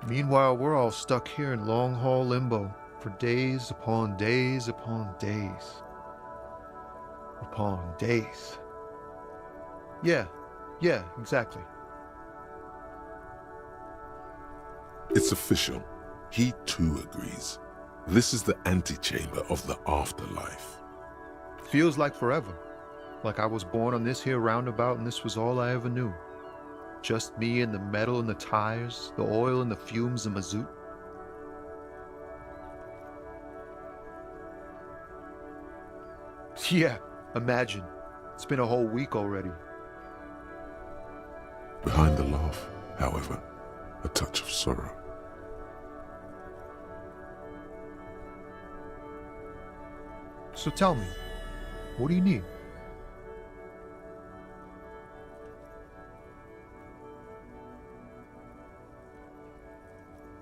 Meanwhile, we're all stuck here in long haul limbo for days upon days upon days upon days. Yeah, exactly. It's official. He too agrees. This is the antechamber of the afterlife. Feels like forever. Like I was born on this here roundabout and this was all I ever knew. Just me and the metal and the tires, the oil and the fumes and mazout. Yeah, imagine. It's been a whole week already. Behind the laugh, however, a touch of sorrow. So tell me, what do you need?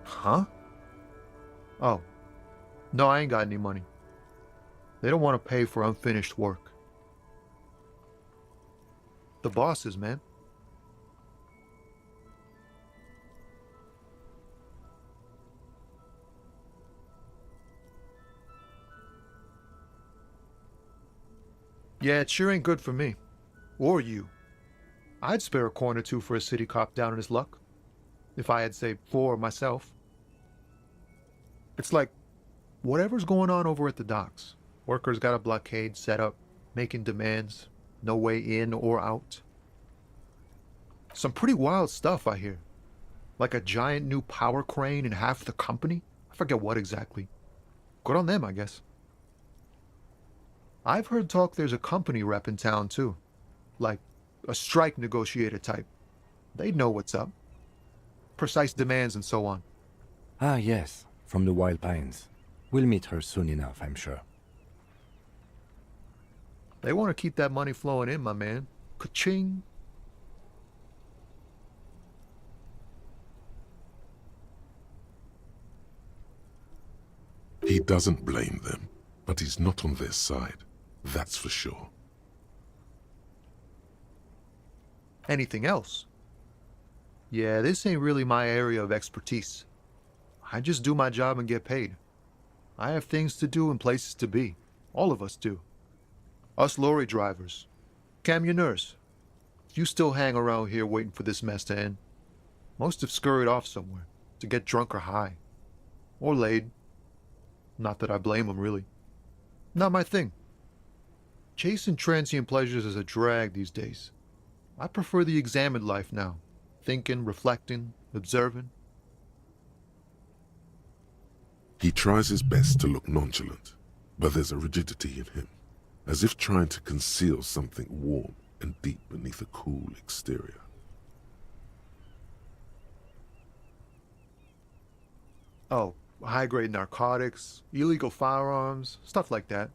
Huh? Oh. No, I ain't got any money. They don't want to pay for unfinished work. The bosses, man. Yeah, it sure ain't good for me. Or you. I'd spare a coin or two for a city cop down in his luck. If I had, say, 4 myself. It's like, whatever's going on over at the docks. Workers got a blockade set up, making demands, no way in or out. Some pretty wild stuff, I hear. Like a giant new power crane in half the company? I forget what exactly. Good on them, I guess. I've heard talk there's a company rep in town, too. Like, a strike negotiator type. They'd know what's up. Precise demands and so on. Ah, yes, from the Wild Pines. We'll meet her soon enough, I'm sure. They want to keep that money flowing in, my man. Ka-ching. He doesn't blame them, but he's not on their side. That's for sure. Anything else? Yeah, this ain't really my area of expertise. I just do my job and get paid. I have things to do and places to be. All of us do. Us lorry drivers. Camionneurs. You still hang around here waiting for this mess to end. Most have scurried off somewhere to get drunk or high. Or laid. Not that I blame them, really. Not my thing. Chasing transient pleasures is a drag these days. I prefer the examined life now. Thinking, reflecting, observing. He tries his best to look nonchalant, but there's a rigidity in him, as if trying to conceal something warm and deep beneath a cool exterior. Oh, high-grade narcotics, illegal firearms, stuff like that.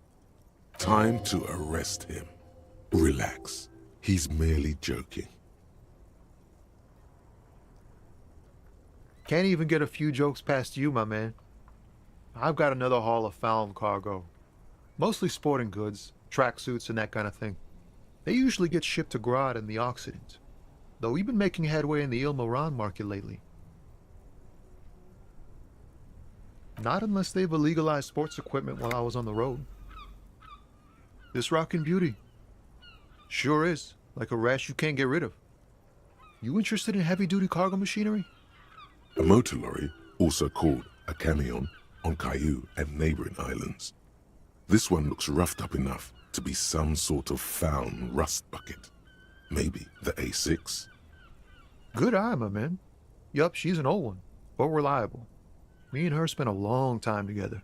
Time to arrest him. Relax. He's merely joking. Can't even get a few jokes past you, my man. I've got another haul of found cargo. Mostly sporting goods, tracksuits, and that kind of thing. They usually get shipped to Grad in the Occident, though we've been making headway in the Il Moran market lately. Not unless they've illegalized sports equipment while I was on the road. This rockin' beauty. Sure is, like a rash you can't get rid of. You interested in heavy-duty cargo machinery? A motor lorry, also called a camion, on Caillou and neighboring islands. This one looks roughed up enough to be some sort of found rust bucket. Maybe the A6. Good eye, my man. Yup, she's an old one, but reliable. Me and her spent a long time together.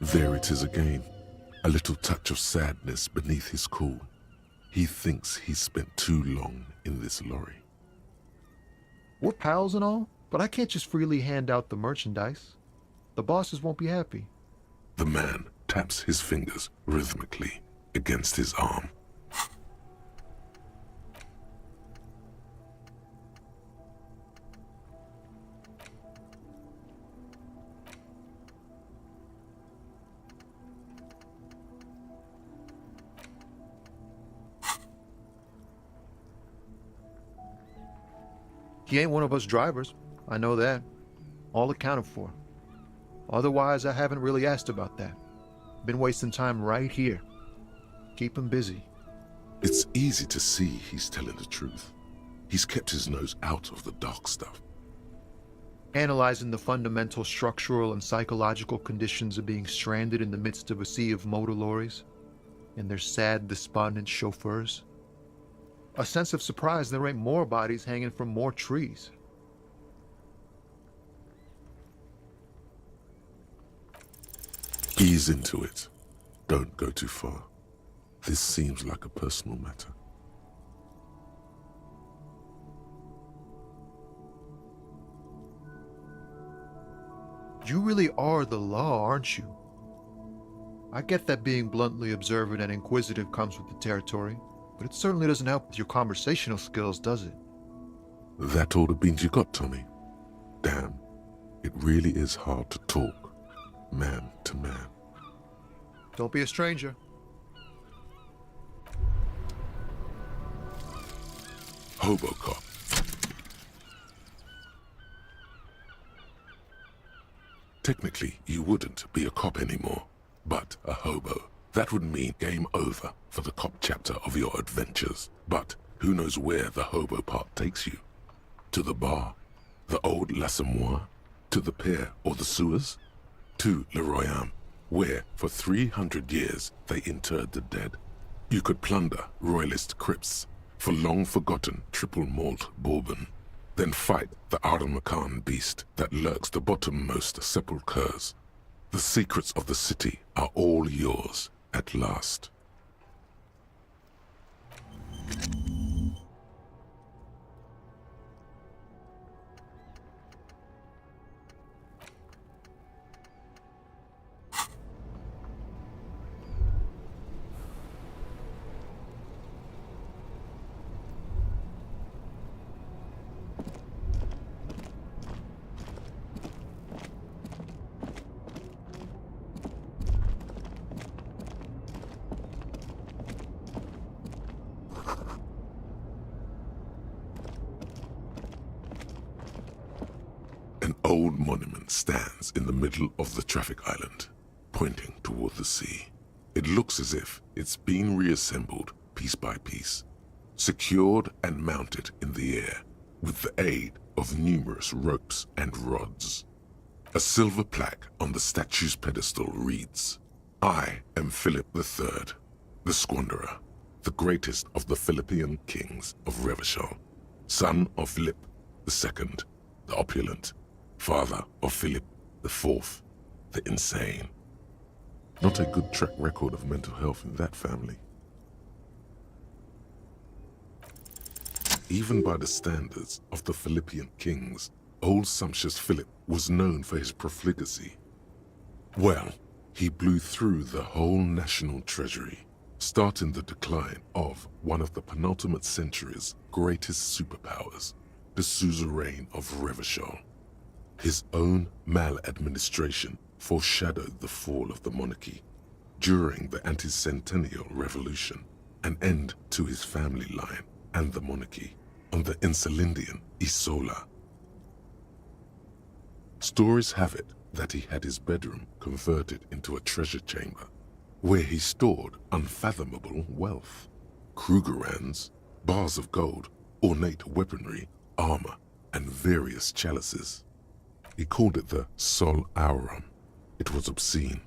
There it is again. A little touch of sadness beneath his cool. He thinks he's spent too long in this lorry. We're pals and all, but I can't just freely hand out the merchandise. The bosses won't be happy. The man taps his fingers rhythmically against his arm. He ain't one of us drivers. I know that. All accounted for. Otherwise, I haven't really asked about that. Been wasting time right here. Keep him busy. It's easy to see he's telling the truth. He's kept his nose out of the dark stuff. Analyzing the fundamental structural and psychological conditions of being stranded in the midst of a sea of motor lorries and their sad, despondent chauffeurs. A sense of surprise there ain't more bodies hanging from more trees. Ease into it. Don't go too far. This seems like a personal matter. You really are the law, aren't you? I get that being bluntly observant and inquisitive comes with the territory, but it certainly doesn't help with your conversational skills, does it? That all the beans you got, Tommy? Damn, it really is hard to talk, man to man. Don't be a stranger. Hobo-Cop. Technically, you wouldn't be a cop anymore, but a hobo. That would mean game over for the cop chapter of your adventures. But who knows where the hobo part takes you? To the bar? The old l'Assommoir? To the pier or the sewers? To Le Royaume, where for 300 years they interred the dead. You could plunder royalist crypts for long-forgotten triple malt bourbon, then fight the Aramakan beast that lurks the bottommost sepulchres. The secrets of the city are all yours at last. An old monument stands in the middle of the traffic island, pointing toward the sea. It looks as if it's been reassembled piece by piece, secured and mounted in the air with the aid of numerous ropes and rods. A silver plaque on the statue's pedestal reads, "I am Philip III, the Squanderer, the greatest of the Philippian kings of Revachol, son of Philip II, the opulent, father of Philip IV, the insane." Not a good track record of mental health in that family. Even by the standards of the Philippian kings, old sumptuous Philip was known for his profligacy. Well, he blew through the whole national treasury, starting the decline of one of the penultimate century's greatest superpowers, the suzerain of Revachol. His own maladministration foreshadowed the fall of the monarchy during the anti-centennial revolution, an end to his family line and the monarchy on the Insulindian Isola. Stories have it that he had his bedroom converted into a treasure chamber where he stored unfathomable wealth, Krugerrands, bars of gold, ornate weaponry, armor, and various chalices. He called it the Sol Auron. It was obscene.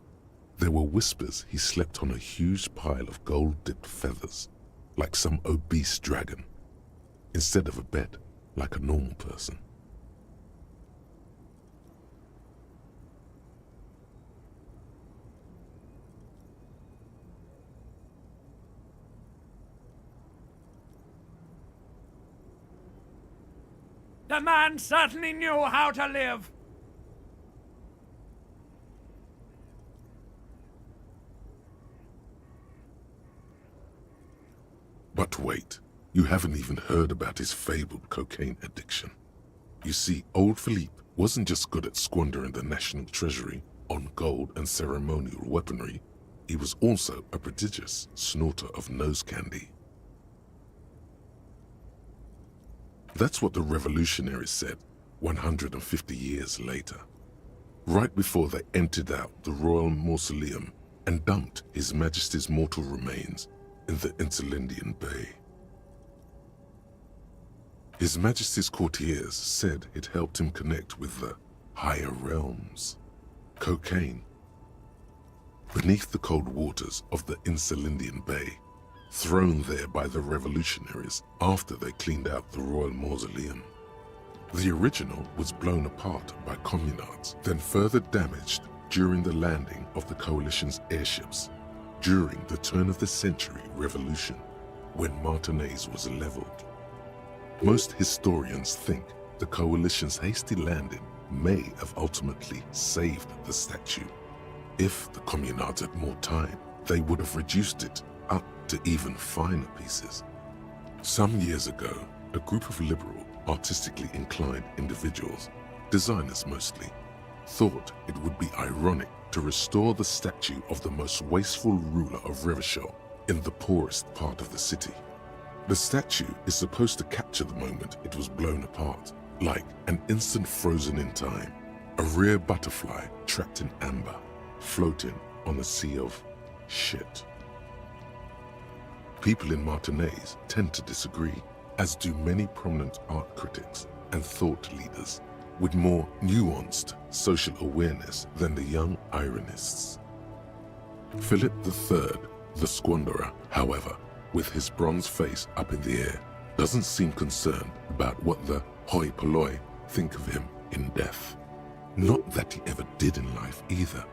There were whispers he slept on a huge pile of gold-dipped feathers, like some obese dragon, instead of a bed, like a normal person. The man certainly knew how to live. But wait, you haven't even heard about his fabled cocaine addiction. You see, old Philippe wasn't just good at squandering the national treasury on gold and ceremonial weaponry, he was also a prodigious snorter of nose candy. That's what the revolutionaries said 150 years later, right before they emptied out the royal mausoleum and dumped His Majesty's mortal remains in the Elysium Bay. His Majesty's courtiers said it helped him connect with the higher realms. Cocaine. Beneath the cold waters of the Elysium Bay, thrown there by the revolutionaries after they cleaned out the royal mausoleum. The original was blown apart by communards, then further damaged during the landing of the coalition's airships during the turn-of-the-century revolution, when Martinaise was leveled. Most historians think the coalition's hasty landing may have ultimately saved the statue. If the communards had more time, they would have reduced it up to even finer pieces. Some years ago, a group of liberal, artistically inclined individuals, designers mostly, thought it would be ironic to restore the statue of the most wasteful ruler of Revachol in the poorest part of the city. The statue is supposed to capture the moment it was blown apart, like an instant frozen in time, a rare butterfly trapped in amber, floating on a sea of shit. People in Martinaise tend to disagree, as do many prominent art critics and thought leaders with more nuanced social awareness than the young ironists. Philip III, the squanderer, however, with his bronze face up in the air, doesn't seem concerned about what the hoi polloi think of him in death. Not that he ever did in life either.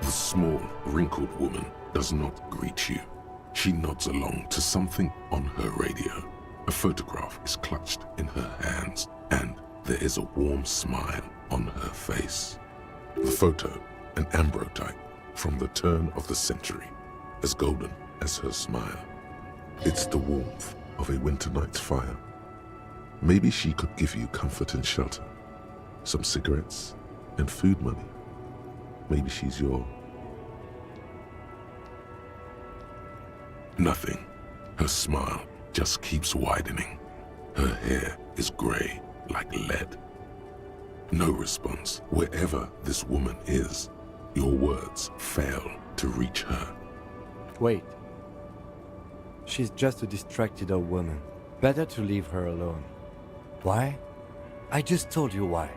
The small, wrinkled woman does not greet you. She nods along to something on her radio. A photograph is clutched in her hands, and there is a warm smile on her face. The photo, an ambrotype from the turn of the century, as golden as her smile. It's the warmth of a winter night's fire. Maybe she could give you comfort and shelter, some cigarettes and food money. Maybe she's your... Nothing. Her smile just keeps widening. Her hair is gray like lead. No response. Wherever this woman is, your words fail to reach her. Wait. She's just a distracted old woman. Better to leave her alone. Why? I just told you why.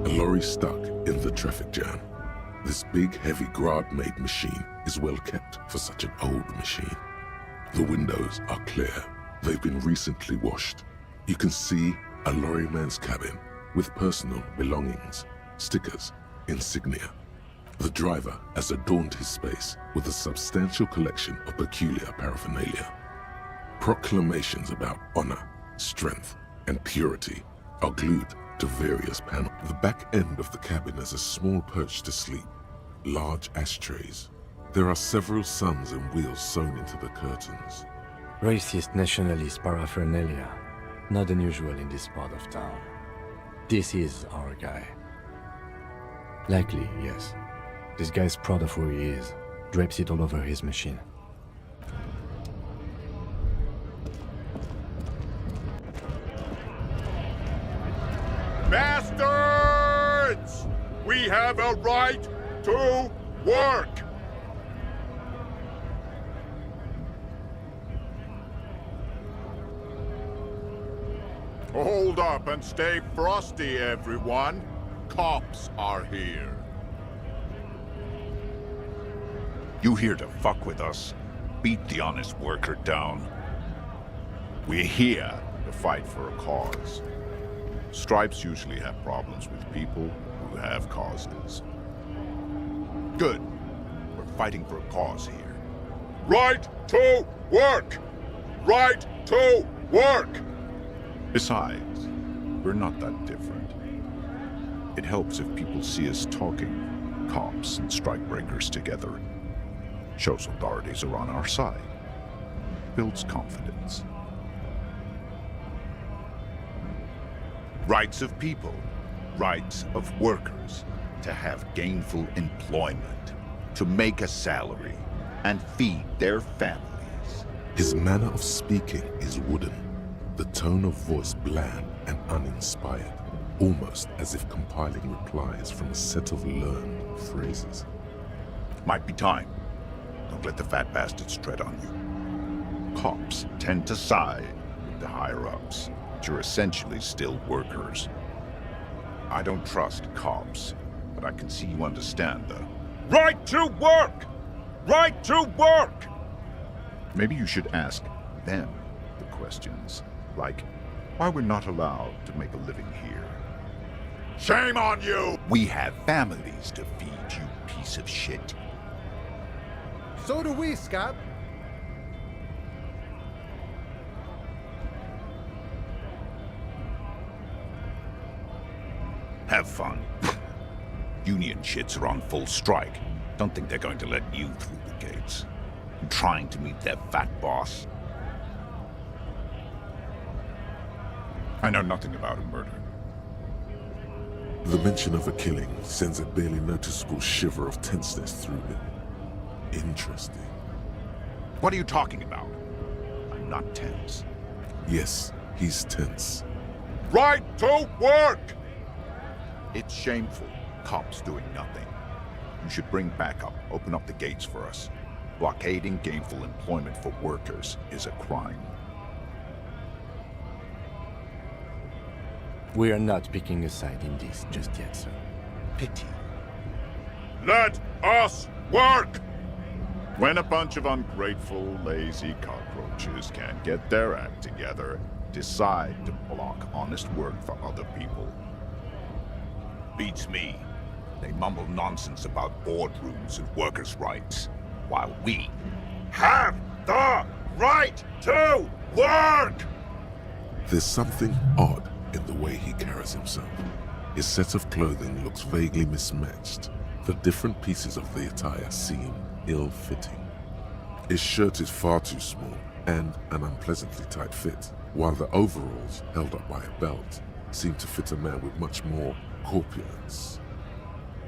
A lorry stuck in the traffic jam. This big, heavy Grad-made machine is well kept for such an old machine. The windows are clear. They've been recently washed. You can see a lorryman's cabin with personal belongings, stickers, insignia. The driver has adorned his space with a substantial collection of peculiar paraphernalia. Proclamations about honor, strength, and purity are glued to various panels. The back end of the cabin has a small perch to sleep, large ashtrays. There are several suns and wheels sewn into the curtains. Racist nationalist paraphernalia. Not unusual in this part of town. This is our guy. Likely, yes. This guy's proud of who he is. Drapes it all over his machine. Bastards! We have a right to work! Hold up and stay frosty, everyone. Cops are here. You here to fuck with us? Beat the honest worker down. We're here to fight for a cause. Stripes usually have problems with people who have causes. Good. We're fighting for a cause here. Right to work! Right to work! Besides, we're not that different. It helps if people see us talking, cops and strikebreakers together. Shows authorities are on our side. Builds confidence. Rights of people, rights of workers, to have gainful employment, to make a salary, and feed their families. His manner of speaking is wooden, the tone of voice bland and uninspired, almost as if compiling replies from a set of learned phrases. Might be time. Don't let the fat bastards tread on you. Cops tend to side with the higher-ups, but you're essentially still workers. I don't trust cops, but I can see you understand the right to work! Right to work! Maybe you should ask them the questions, like why we're not allowed to make a living here. Shame on you! We have families to feed, you piece of shit. So do we, Scott. Have fun. Union shits are on full strike. Don't think they're going to let you through the gates. I'm trying to meet their fat boss. I know nothing about a murder. The mention of a killing sends a barely noticeable shiver of tenseness through me. Interesting. What are you talking about? I'm not tense. Yes, he's tense. Right to work! It's shameful. Cops doing nothing. You should bring backup. Open up the gates for us. Blockading gainful employment for workers is a crime. We are not picking a side in this just yet, sir. Pity. Let us work! When a bunch of ungrateful, lazy cockroaches can't get their act together, decide to block honest work for other people. Beats me. They mumble nonsense about boardrooms and workers' rights, while we have the right to work! There's something odd in the way he carries himself. His set of clothing looks vaguely mismatched. The different pieces of the attire seem ill-fitting. His shirt is far too small and an unpleasantly tight fit, while the overalls, held up by a belt, seem to fit a man with much more corpulence.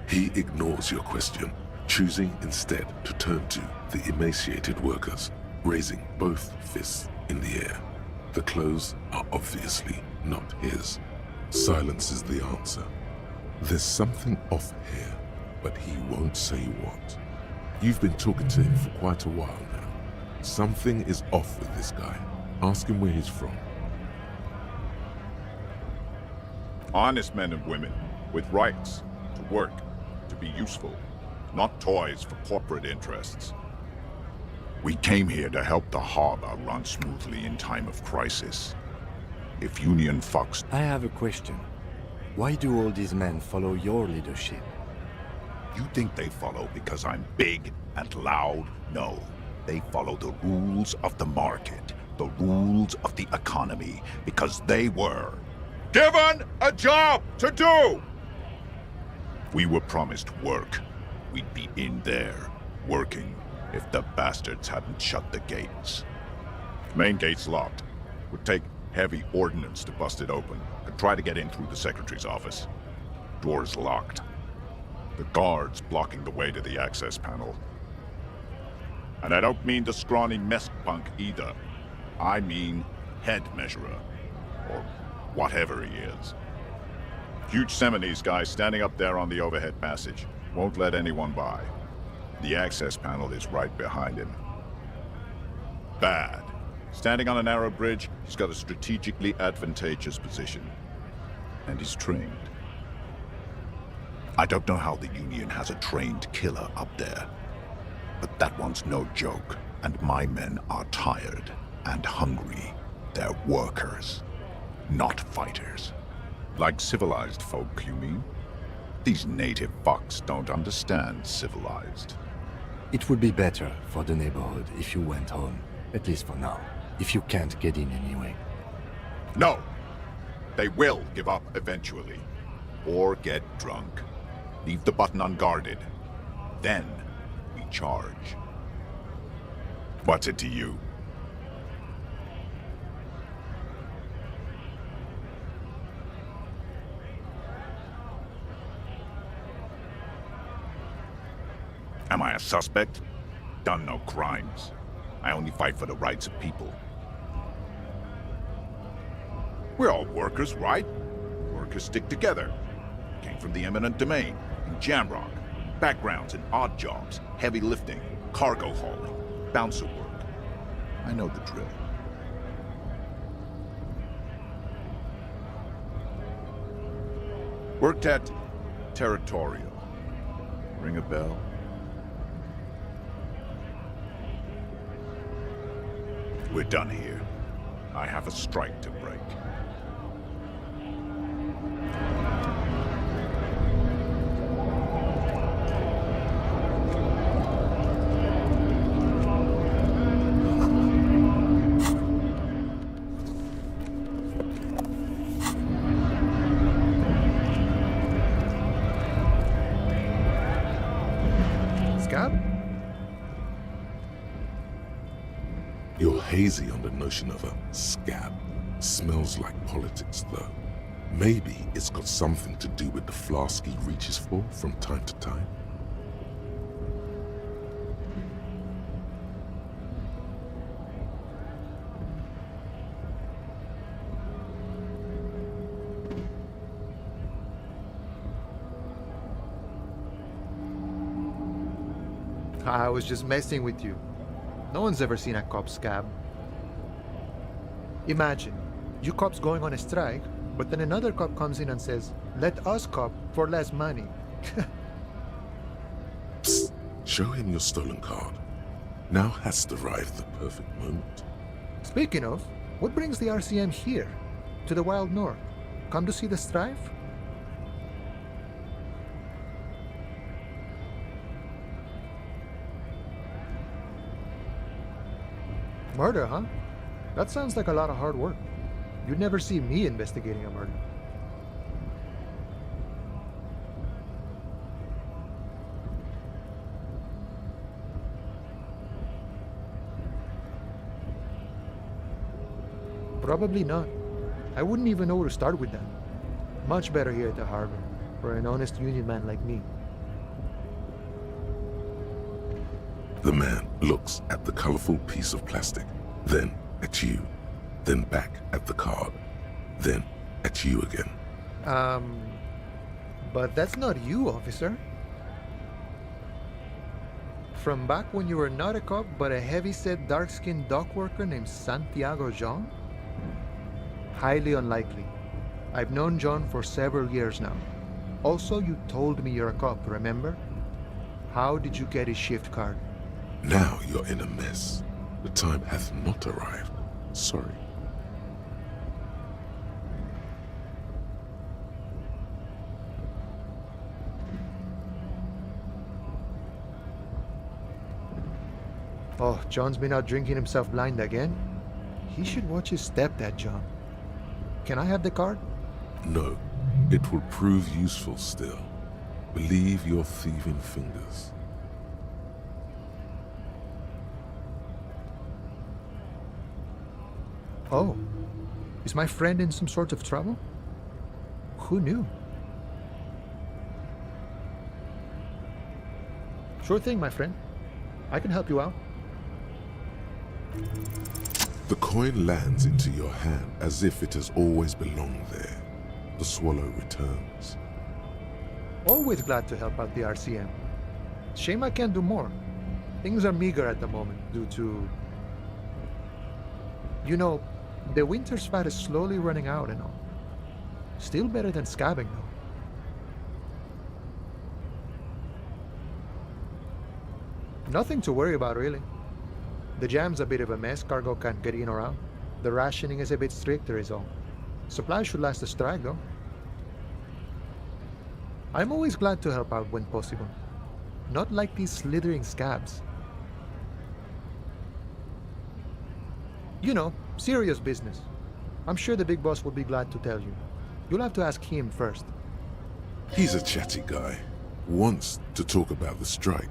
He ignores your question, choosing instead to turn to the emaciated workers, raising both fists in the air. The clothes are obviously not his. Silence is the answer. There's something off here, but he won't say what. You've been talking to him for quite a while now. Something is off with this guy. Ask him where he's from. Honest men and women with rights to work, to be useful, not toys for corporate interests. We came here to help the harbor run smoothly in time of crisis. If Union fucks... I have a question. Why do all these men follow your leadership? You think they follow because I'm big and loud? No. They follow the rules of the market, the rules of the economy, because they were given a job to do! We were promised work. We'd be in there, working, if the bastards hadn't shut the gates. Main gate's locked. Would take heavy ordnance to bust it open. Could try to get in through the secretary's office. Door's locked. The guards blocking the way to the access panel. And I don't mean the scrawny mess punk either. I mean head measurer. Or whatever he is. Huge Seminese guy standing up there on the overhead passage. Won't let anyone by. The access panel is right behind him. Bad. Standing on a narrow bridge, he's got a strategically advantageous position. And he's trained. I don't know how the Union has a trained killer up there. But that one's no joke, and my men are tired and hungry. They're workers, not fighters. Like civilized folk, you mean? These native fucks don't understand civilized. It would be better for the neighborhood if you went home, at least for now, if you can't get in anyway. No! They will give up eventually. Or get drunk. Leave the button unguarded. Then, we charge. What's it to you? Am I a suspect? Done no crimes. I only fight for the rights of people. We're all workers, right? Workers stick together. Came from the eminent domain, in Jamrock. Backgrounds in odd jobs, heavy lifting, cargo hauling, bouncer work. I know the drill. Worked at Territorial. Ring a bell? We're done here. I have a strike to break. Scab? You're hazy on the notion of a scab. Smells like politics, though. Maybe it's got something to do with the flask he reaches for from time to time. I was just messing with you. No one's ever seen a cop scab. Imagine, you cops going on a strike, but then another cop comes in and says, "Let us cop for less money." Psst. Show him your stolen card. Now has arrived the perfect moment. Speaking of, what brings the RCM here? To the Wild North? Come to see the strife? Murder, huh? That sounds like a lot of hard work. You'd never see me investigating a murder. Probably not. I wouldn't even know where to start with that. Much better here at the harbor, for an honest union man like me. The man looks at the colorful piece of plastic, then at you, then back at the card, then at you again. But that's not you, officer. From back when you were not a cop, but a heavy-set, dark-skinned dock worker named Santiago Jean? Highly unlikely. I've known John for several years now. Also, you told me you're a cop, remember? How did you get his shift card? Now you're in a mess. The time hath not arrived. Sorry. Oh, John's been out drinking himself blind again? He should watch his step, that John. Can I have the card? No, it will prove useful still. Believe your thieving fingers. Oh, is my friend in some sort of trouble? Who knew? Sure thing, my friend. I can help you out. The coin lands into your hand as if it has always belonged there. The swallow returns. Always glad to help out the RCM. Shame I can't do more. Things are meager at the moment due to... You know, the winter's fat is slowly running out and all. Still better than scabbing, though. Nothing to worry about, really. The jam's a bit of a mess, cargo can't get in or out. The rationing is a bit stricter is all. Supplies should last a strike, though. I'm always glad to help out when possible. Not like these slithering scabs. You know, serious business. I'm sure the big boss will be glad to tell you. You'll have to ask him first. He's a chatty guy. Wants to talk about the strike.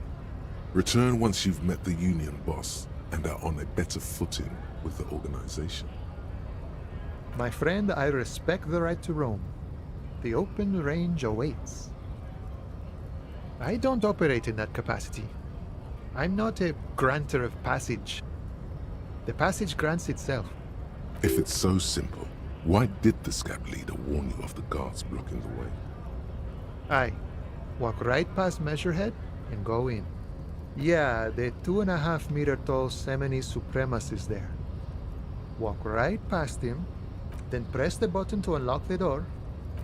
Return once you've met the union boss and are on a better footing with the organization. My friend, I respect the right to roam. The open range awaits. I don't operate in that capacity. I'm not a granter of passage. The passage grants itself. If it's so simple, why did the scab leader warn you of the guards blocking the way? Aye. Walk right past Measurehead and go in. Yeah, the 2.5 meter tall Semini Supremus is there. Walk right past him, then press the button to unlock the door,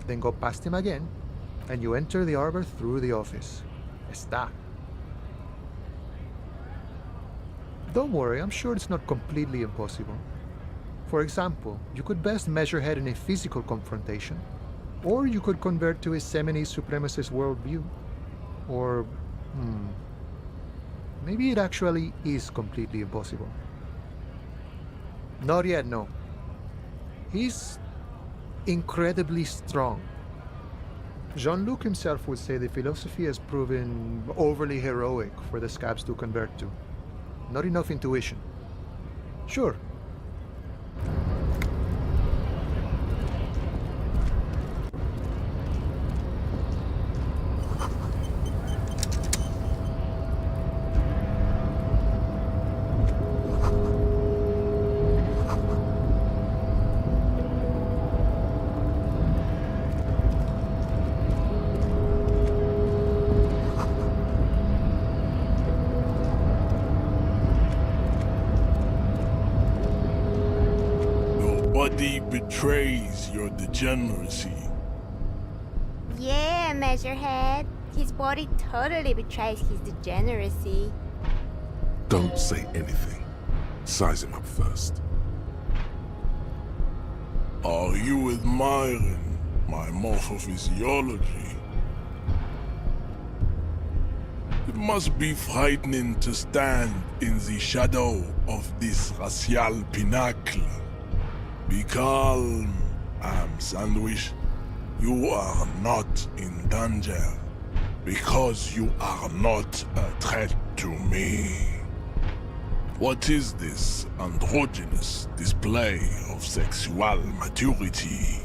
then go past him again, and you enter the arbor through the office. Está. Don't worry, I'm sure it's not completely impossible. For example, you could best Measurehead in a physical confrontation, or you could convert to a Semini Supremacist worldview. Or, maybe it actually is completely impossible. Not yet, no. He's incredibly strong. Jean-Luc himself would say the philosophy has proven overly heroic for the scabs to convert to. Not enough intuition. Sure. Nobody betrays your degeneracy. Yeah, Measurehead. His body totally betrays his degeneracy. Don't say anything. Size him up first. Are you admiring my morphophysiology? It must be frightening to stand in the shadow of this racial pinnacle. Be calm, Sandwich. You are not in danger, because you are not a threat to me. What is this androgynous display of sexual maturity?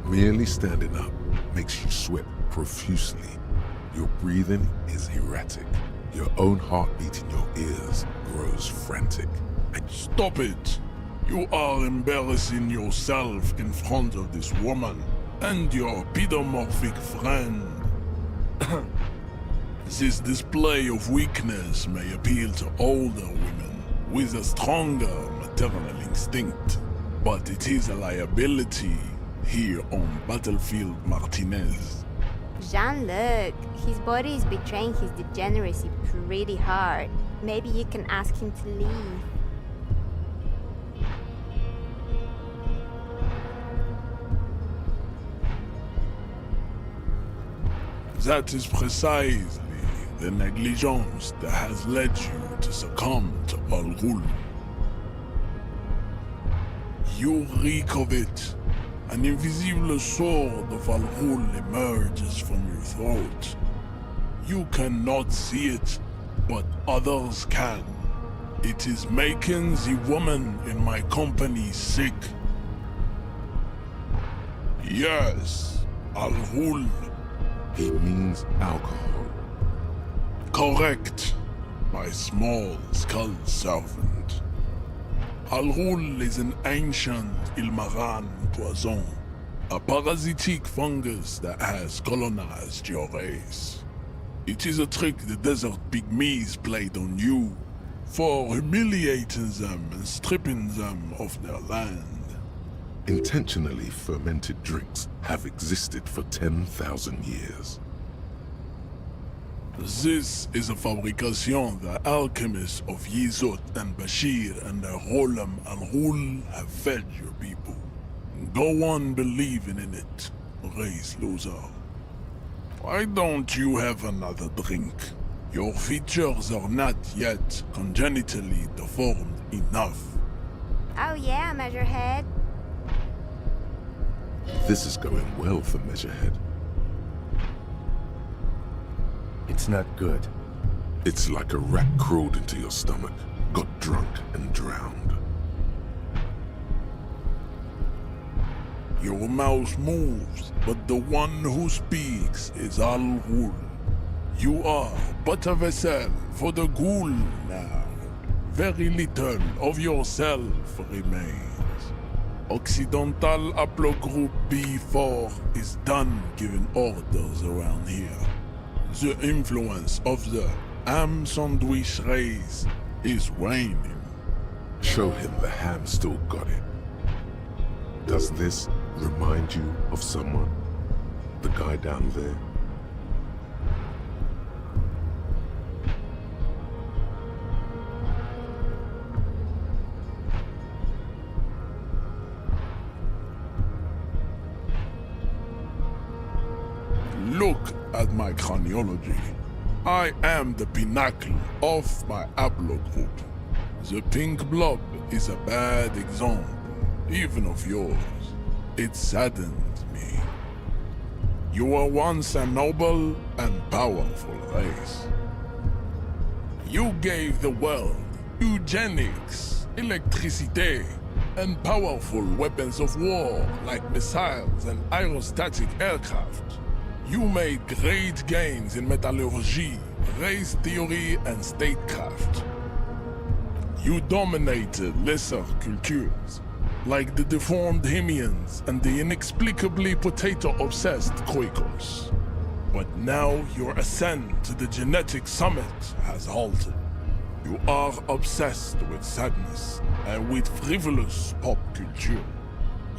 Merely standing up makes you sweat profusely. Your breathing is erratic. Your own heartbeat in your ears grows frantic. Stop it! You are embarrassing yourself in front of this woman and your pedomorphic friend. This display of weakness may appeal to older women with a stronger maternal instinct, but it is a liability here on Battlefield Martinez. Jean-Luc, his body is betraying his degeneracy pretty hard. Maybe you can ask him to leave. That is precisely the negligence that has led you to succumb to Al Ghul. You reek of it. An invisible sword of Al Ghul emerges from your throat. You cannot see it, but others can. It is making the woman in my company sick. Yes, Al Ghul. He means alcohol. Correct, my small skull servant. Al-Ghul is an ancient Ilmaran poison, a parasitic fungus that has colonized your race. It is a trick the desert pygmies played on you for humiliating them and stripping them of their land. Intentionally fermented drinks have existed for 10,000 years. This is a fabrication the alchemists of Yizot and Bashir and their Rolam Al-Ghul have fed your people. Go on believing in it, race loser. Why don't you have another drink? Your features are not yet congenitally deformed enough. Oh yeah, Measurehead. This is going well for Measurehead. It's not good. It's like a rat crawled into your stomach, got drunk and drowned. Your mouth moves, but the one who speaks is Al-Ghul. You are but a vessel for the Ghul now. Very little of yourself remains. Occidental Haplogroup B4 is done giving orders around here. The influence of the ham sandwich race is waning. Show him the ham still got it. Does this remind you of someone? The guy down there? Look at my chronology. I am the pinnacle of my haplogroup. The pink blob is a bad example, even of yours. It saddens me. You were once a noble and powerful race. You gave the world eugenics, electricity, and powerful weapons of war like missiles and aerostatic aircraft. You made great gains in metallurgy, race theory, and statecraft. You dominated lesser cultures, like the deformed Hemians and the inexplicably potato-obsessed Quakers. But now your ascent to the genetic summit has halted. You are obsessed with sadness and with frivolous pop culture.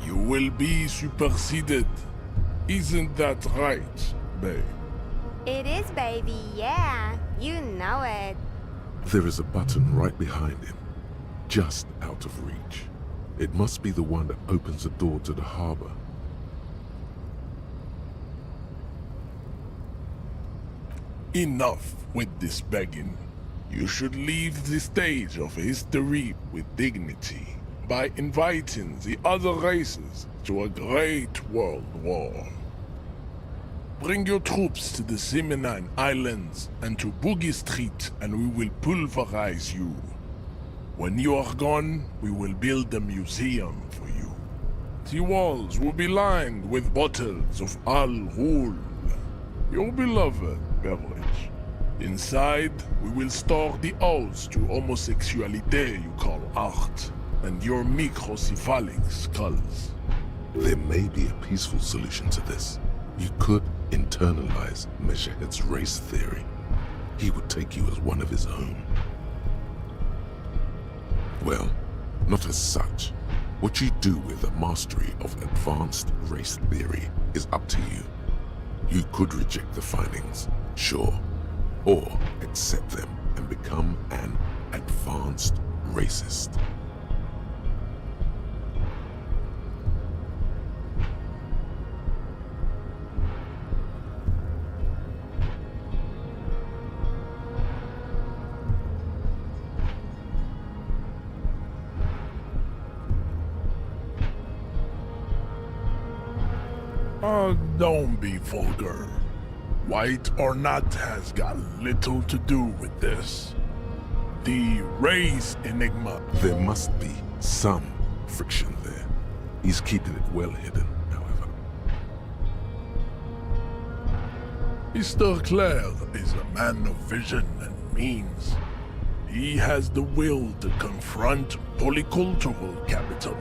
You will be superseded. Isn't that right, babe? It is, baby, yeah. You know it. There is a button right behind him, just out of reach. It must be the one that opens the door to the harbor. Enough with this begging. You should leave the stage of history with dignity by inviting the other races to a great world war. Bring your troops to the Simonine Islands and to Boogie Street and we will pulverize you. When you are gone, we will build a museum for you. The walls will be lined with bottles of Al-Ghul, your beloved beverage. Inside, we will store the odes to homosexuality you call art, and your microcephalic skulls. There may be a peaceful solution to this. You could internalize Measurehead's race theory. He would take you as one of his own. Well, not as such. What you do with the mastery of advanced race theory is up to you. You could reject the findings, sure, or accept them and become an advanced racist. Don't be vulgar. White or not has got little to do with this. The race enigma. There must be some friction there. He's keeping it well hidden, however. Mr. Clare is a man of vision and means. He has the will to confront polycultural capital,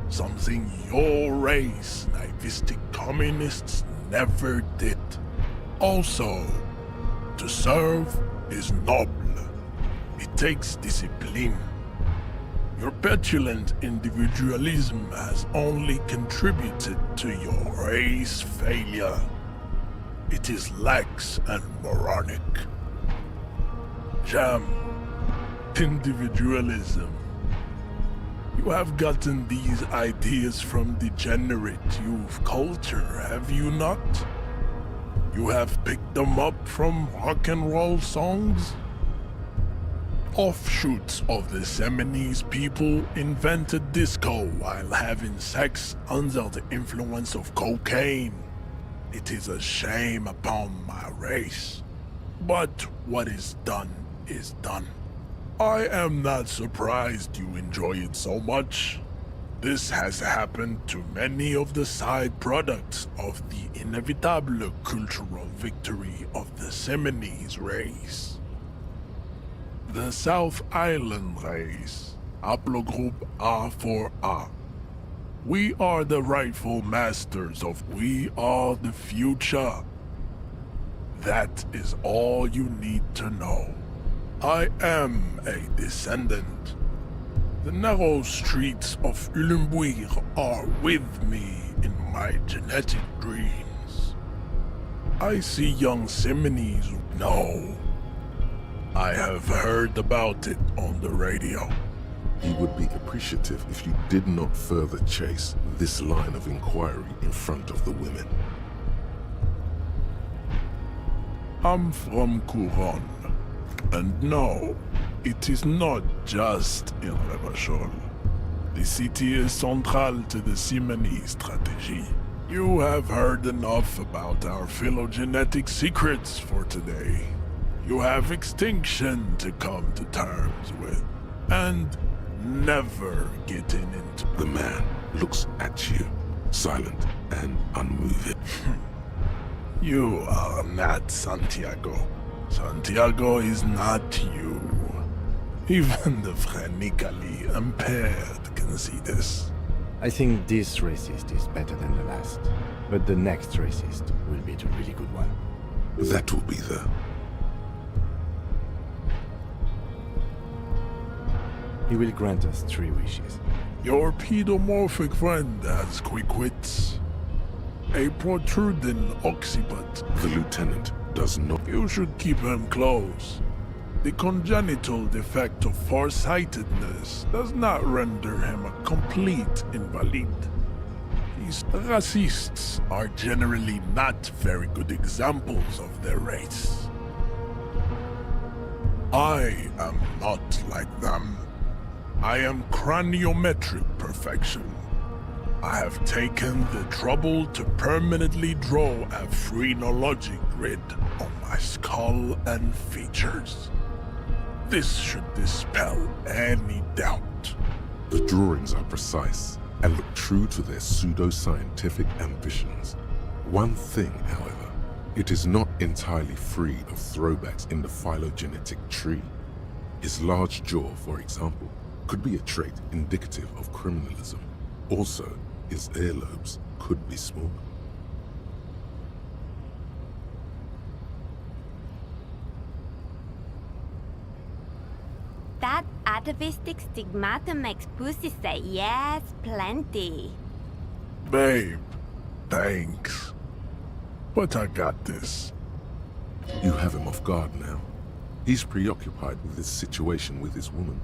something your race, naivistic communists, never did. Also, to serve is noble. It takes discipline. Your petulant individualism has only contributed to your race failure. It is lax and moronic. Jam. Individualism. You have gotten these ideas from degenerate youth culture, have you not? You have picked them up from rock and roll songs? Offshoots of the Seminoles people invented disco while having sex under the influence of cocaine. It is a shame upon my race. But what is done is done. I am not surprised you enjoy it so much. This has happened to many of the side products of the inevitable cultural victory of the Seminoles race. The South Island race, haplogroup A4A. We are the rightful masters of We Are the Future. That is all you need to know. I am a descendant. The narrow streets of Ulimbuir are with me in my genetic dreams. I see young Seminoles. No. I have heard about it on the radio. He would be appreciative if you did not further chase this line of inquiry in front of the women. I'm from Couronne. And no, it is not just in Revachol. The city is central to the Seminoles strategy. You have heard enough about our phylogenetic secrets for today. You have extinction to come to terms with, and never getting into... The man looks at you, silent and unmoving. You are not Santiago. Santiago is not you. Even the phrenically impaired can see this. I think this racist is better than the last, but the next racist will be the really good one. That will be the... He will grant us 3 wishes. Your pedomorphic friend has quick wits. A protruding occiput. The lieutenant does not... You should keep him close. The congenital defect of farsightedness does not render him a complete invalid. These racists are generally not very good examples of their race. I am not like them. I am craniometric perfection. I have taken the trouble to permanently draw a phrenologic grid on my skull and features. This should dispel any doubt. The drawings are precise and look true to their pseudo-scientific ambitions. One thing, however, it is not entirely free of throwbacks in the phylogenetic tree. His large jaw, for example, could be a trait indicative of criminalism. Also, his earlobes could be small. That atavistic stigmata makes pussy say yes, plenty. Babe, thanks. But I got this. You have him off guard now. He's preoccupied with this situation with his woman.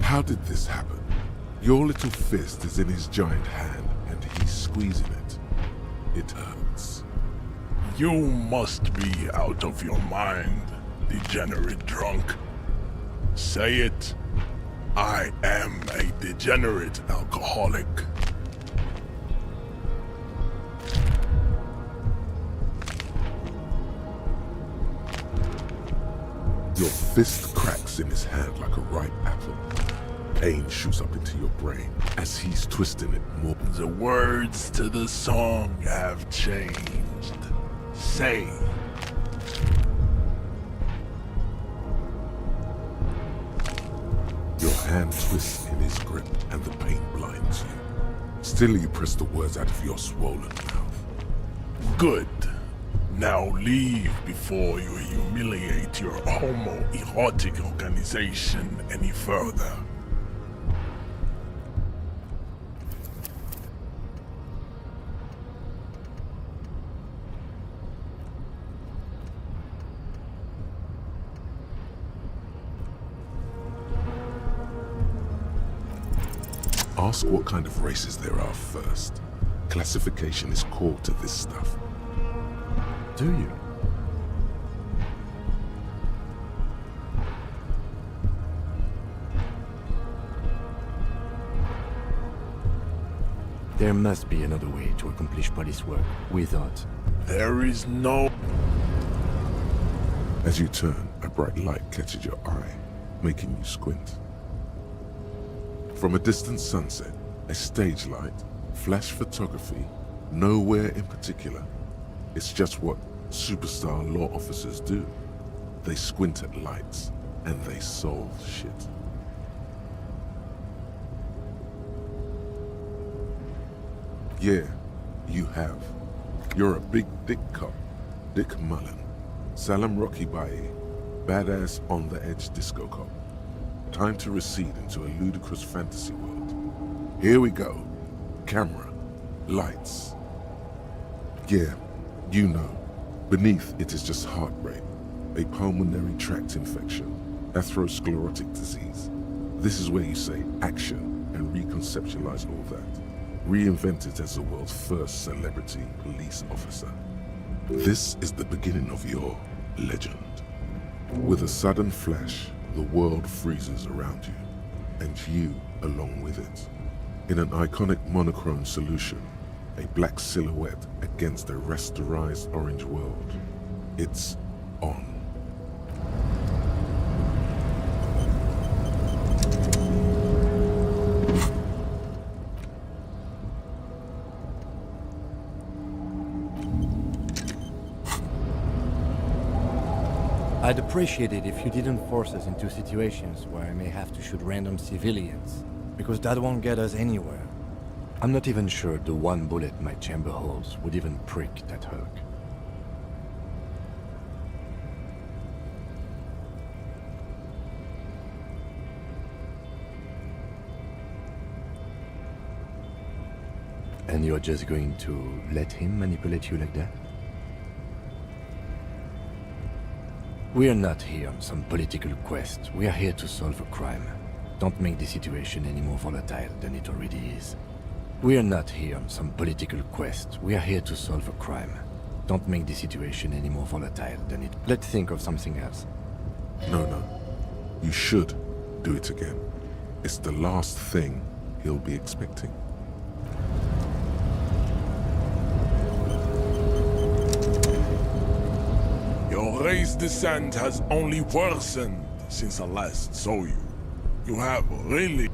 How did this happen? Your little fist is in his giant hand, and he's squeezing it. it hurts. You must be out of your mind, degenerate drunk. Say it. I am a degenerate alcoholic. Your fist cracks in his hand like a ripe apple. Pain shoots up into your brain as he's twisting it more. The words to the song have changed. Say. Your hand twists in his grip and the pain blinds you. Still you press the words out of your swollen mouth. Good. Now leave before you humiliate your homoerotic organization any further. Ask what kind of races there are first. Classification is core to this stuff. Do you? There must be another way to accomplish police work without. There is no... As you turn, a bright light catches your eye, making you squint. From a distant sunset, a stage light, flash photography, nowhere in particular. It's just what superstar law officers do. They squint at lights, and they solve shit. Yeah, you have. You're a big dick cop, Dick Mullen. Salam Rocky Baye, badass on the edge disco cop. Time to recede into a ludicrous fantasy world. Here we go. Camera, lights. Yeah, you know. Beneath it is just heartbreak, a pulmonary tract infection, atherosclerotic disease. This is where you say action and reconceptualize all that. Reinvent it as the world's first celebrity police officer. This is the beginning of your legend. With a sudden flash, the world freezes around you, and you along with it. In an iconic monochrome solution, a black silhouette against a rasterized orange world. It's on. I'd appreciate it if you didn't force us into situations where I may have to shoot random civilians, because that won't get us anywhere. I'm not even sure the one bullet my chamber holds would even prick that Hulk. And you're just going to let him manipulate you like that? We are not here on some political quest. We are here to solve a crime. Don't make the situation any more volatile than it already is. We are not here on some political quest. We are here to solve a crime. Don't make the situation any more volatile than it... Let's think of something else. No. You should do it again. It's the last thing he'll be expecting. Your race descent has only worsened since I last saw you. You have really...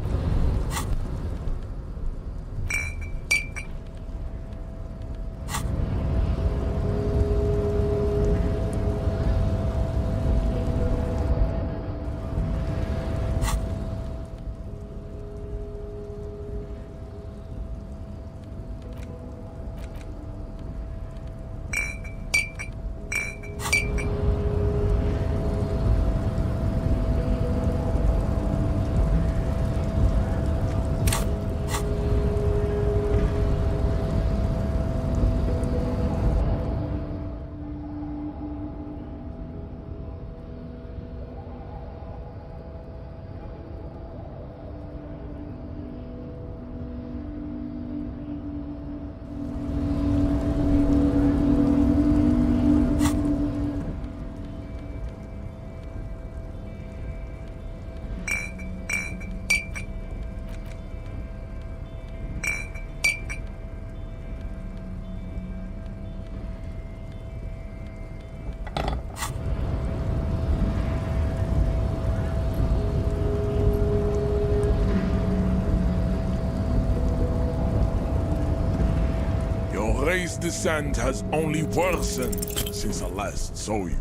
Today's descent has only worsened since I last saw you.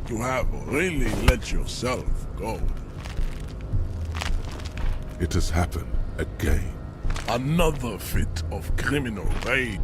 You have really let yourself go. It has happened again. Another fit of criminal rage.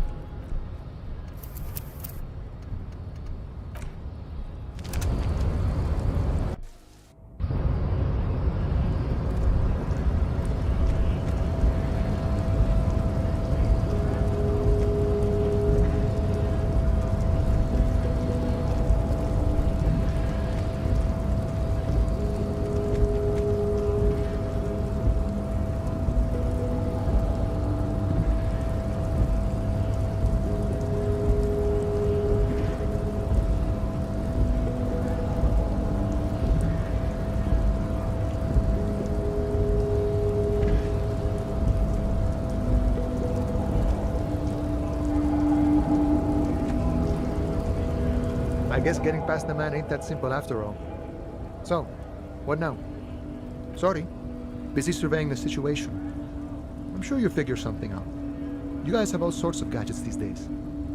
I guess getting past the man ain't that simple after all. So, what now? Sorry, busy surveying the situation. I'm sure you'll figure something out. You guys have all sorts of gadgets these days.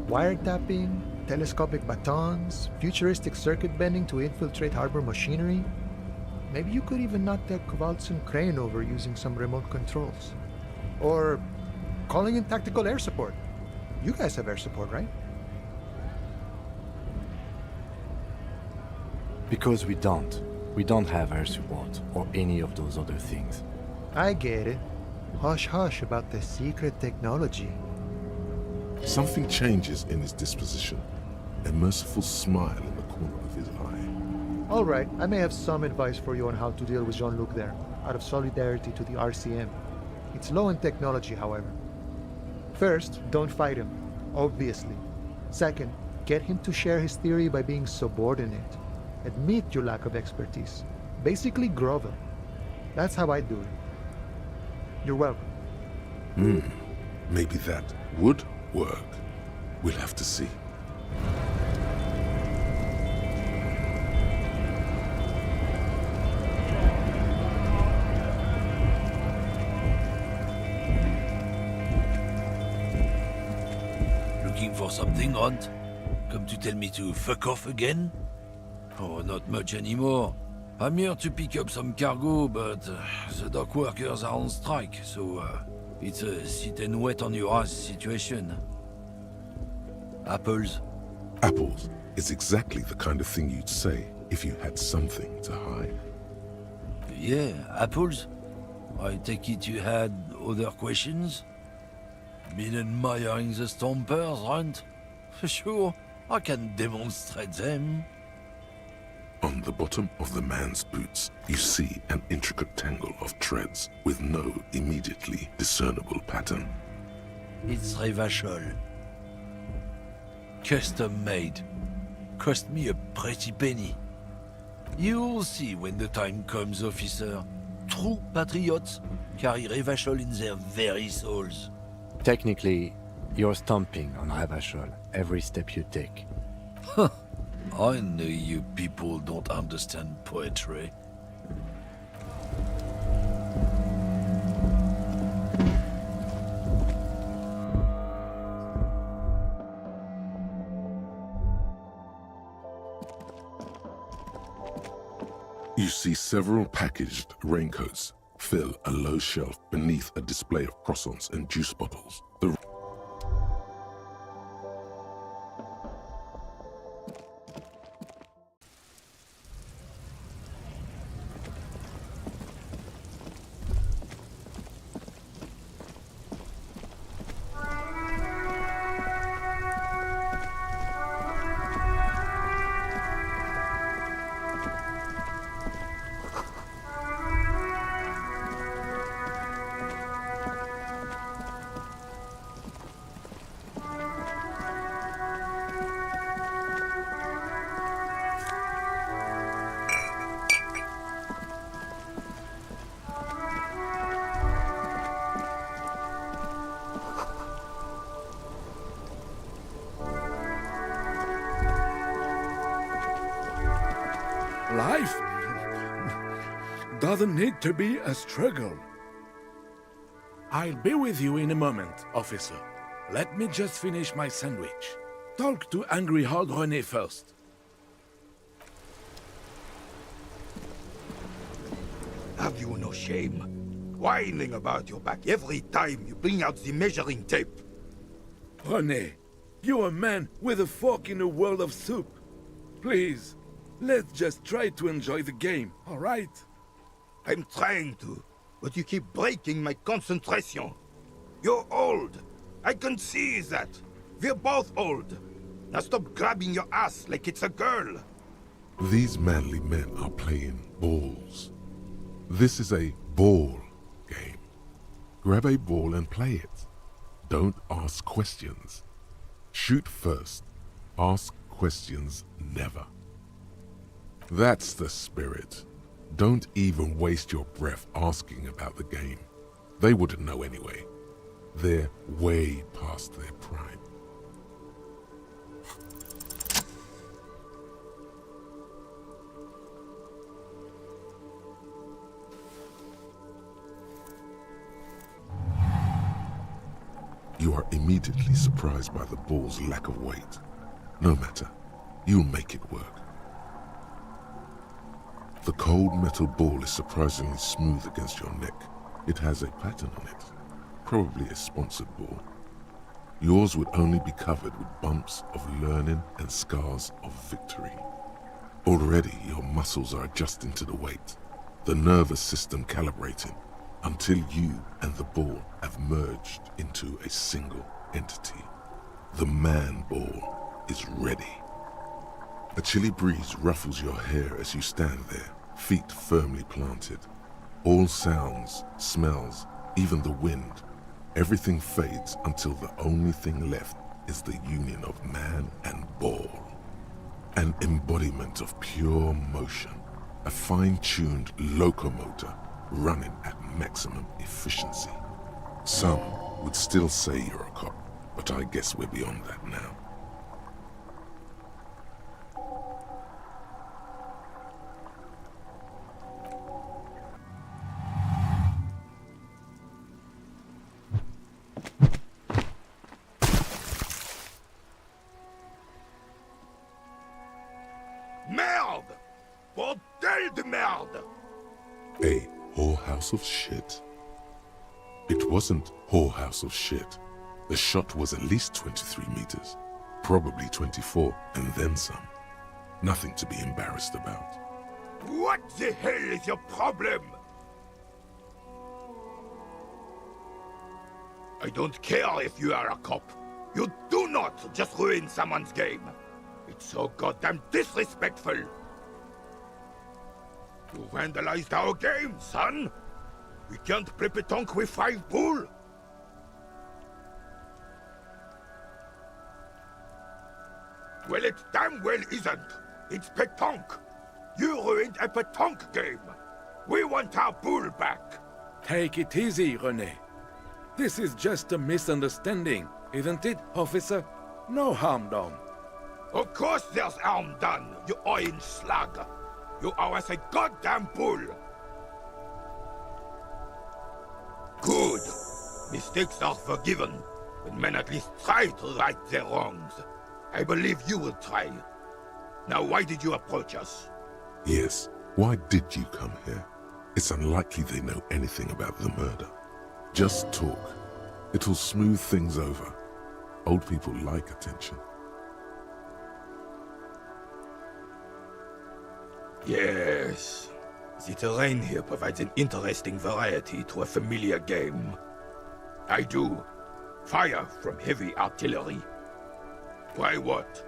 Wiretapping, telescopic batons, futuristic circuit bending to infiltrate harbor machinery. Maybe you could even knock that Kowalczyk crane over using some remote controls. Or calling in tactical air support. You guys have air support, right? Because we don't. We don't have air support or any of those other things. I get it. Hush hush about the secret technology. Something changes in his disposition. A merciful smile in the corner of his eye. All right, I may have some advice for you on how to deal with Jean-Luc there, out of solidarity to the RCM. It's low in technology, however. First, don't fight him, obviously. Second, get him to share his theory by being subordinate. Admit your lack of expertise. Basically grovel. That's how I do it. You're welcome. Maybe that would work. We'll have to see. Looking for something, Hunt? Come to tell me to fuck off again? Oh, not much anymore. I'm here to pick up some cargo, but the dock workers are on strike, so it's a sit and wait on your ass situation. Apples? Apples is exactly the kind of thing you'd say if you had something to hide. Yeah, apples? I take it you had other questions? Been admiring the stompers, Hunt? Sure, I can demonstrate them. On the bottom of the man's boots, you see an intricate tangle of treads with no immediately discernible pattern. It's Revachol. Custom made. Cost me a pretty penny. You'll see when the time comes, officer. True patriots carry Revachol in their very souls. Technically, you're stomping on Revachol every step you take. Huh. I know you people don't understand poetry. You see several packaged raincoats fill a low shelf beneath a display of croissants and juice bottles. The Life doesn't need to be a struggle. I'll be with you in a moment, officer. let me just finish my sandwich. Talk to Angry Hard René first. Have you no shame? Whining about your back every time you bring out the measuring tape. René, you're a man with a fork in a world of soup. Please, let's just try to enjoy the game, all right? I'm trying to, but you keep breaking my concentration. You're old. I can see that. We're both old. Now stop grabbing your ass like it's a girl. These manly men are playing balls. This is a ball game. Grab a ball and play it. Don't ask questions. Shoot first. Ask questions never. That's the spirit. Don't even waste your breath asking about the game. They wouldn't know anyway. They're way past their prime. You are immediately surprised by the ball's lack of weight. No matter, you'll make it work. The cold metal ball is surprisingly smooth against your neck. It has a pattern on it, probably a sponsored ball. Yours would only be covered with bumps of learning and scars of victory. Already your muscles are adjusting to the weight, the nervous system calibrating, until you and the ball have merged into a single entity. The man ball is ready. A chilly breeze ruffles your hair as you stand there, feet firmly planted. All sounds, smells, even the wind, everything fades until the only thing left is the union of man and ball. An embodiment of pure motion, a fine-tuned locomotor running at maximum efficiency. Some would still say you're a cop, but I guess we're beyond that now. Merde! Bordel de merde! A whorehouse of shit? It wasn't whorehouse of shit. The shot was at least 23 meters, probably 24, and then some. Nothing to be embarrassed about. What the hell is your problem? I don't care if you are a cop. You do not just ruin someone's game. It's so goddamn disrespectful. You vandalized our game, son. We can't play pétanque with 5 bull. Well, it damn well isn't. It's pétanque. You ruined a pétanque game. We want our bull back. Take it easy, René. This is just a misunderstanding, isn't it, officer? No harm done. Of course there's harm done, you orange slug. You owe us a goddamn bull. Good. Mistakes are forgiven, when men at least try to right their wrongs. I believe you will try. Now, why did you approach us? Yes, why did you come here? It's unlikely they know anything about the murder. Just talk. It'll smooth things over. Old people like attention. Yes. The terrain here provides an interesting variety to a familiar game. I do. Fire from heavy artillery. Why what?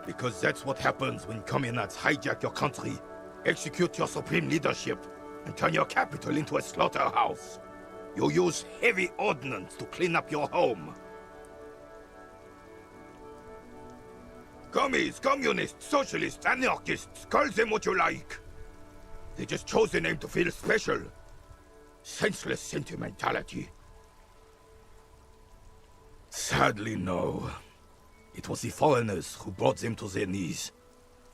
Because that's what happens when communards hijack your country, execute your supreme leadership, and turn your capital into a slaughterhouse. You use heavy ordnance to clean up your home. Commies, communists, socialists, anarchists, call them what you like. They just chose a name to feel special. Senseless sentimentality. Sadly, no. It was the foreigners who brought them to their knees.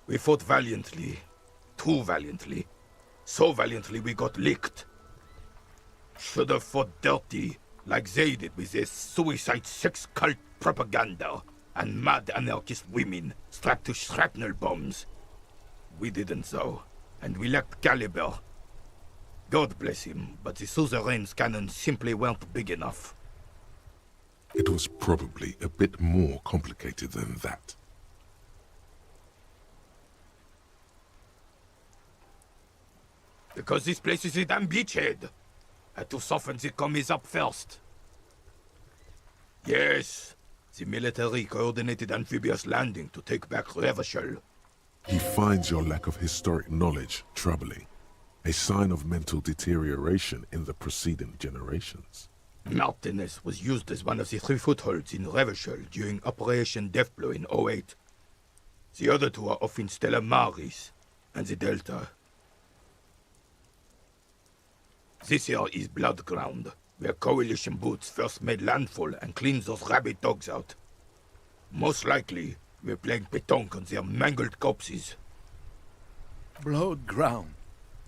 We fought valiantly. Too valiantly. So valiantly we got licked. Should have fought dirty, like they did with their suicide sex cult propaganda and mad anarchist women strapped to shrapnel bombs. We didn't though, and we lacked caliber. God bless him, but the suzerain's cannons simply weren't big enough. It was probably a bit more complicated than that. Because this place is a damn beachhead. Had to soften the commies up first. Yes, the military coordinated amphibious landing to take back Revachol. He finds your lack of historic knowledge troubling, a sign of mental deterioration in the preceding generations. Martinez was used as one of the 3 footholds in Revachol during Operation Deathblow in 08. The other 2 are off in Stella Maris and the Delta. This here is Blood Ground, where Coalition boots first made landfall and cleaned those rabid dogs out. Most likely, we're playing pétanque on their mangled corpses. Blood ground.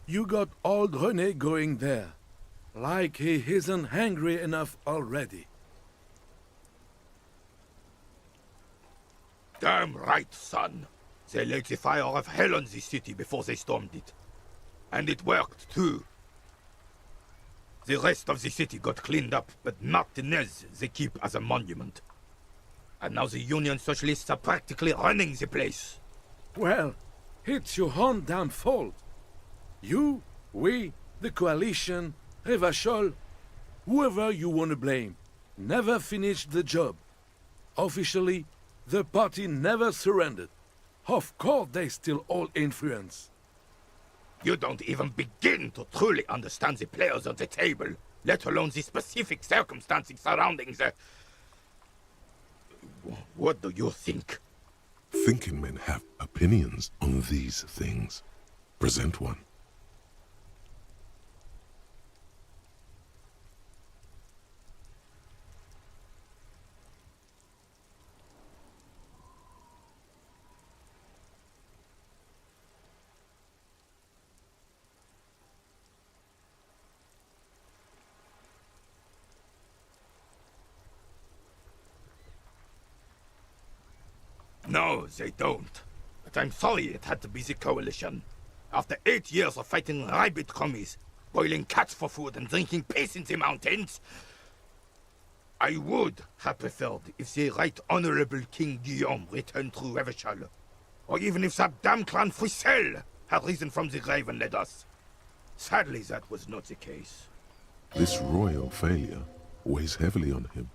You got old René going there. Like he isn't hungry enough already. Damn right, son. They laid the fire of hell on this city before they stormed it. And it worked, too. The rest of the city got cleaned up, but Martinez they keep as a monument. And now the Union Socialists are practically running the place. Well, it's your own damn fault. You, we, the coalition, Revachol, whoever you want to blame, never finished the job. Officially, the party never surrendered. Of course they still hold influence. You don't even begin to truly understand the players on the table, let alone the specific circumstances surrounding the... What do you think? Thinking men have opinions on these things. Present one. No, they don't. But I'm sorry it had to be the Coalition. After 8 years of fighting rabid commies, boiling cats for food and drinking piss in the mountains, I would have preferred if the Right Honorable King Guillaume returned through Revachol, or even if that damn clan Frissel had risen from the grave and led us. Sadly, that was not the case. This royal failure weighs heavily on him.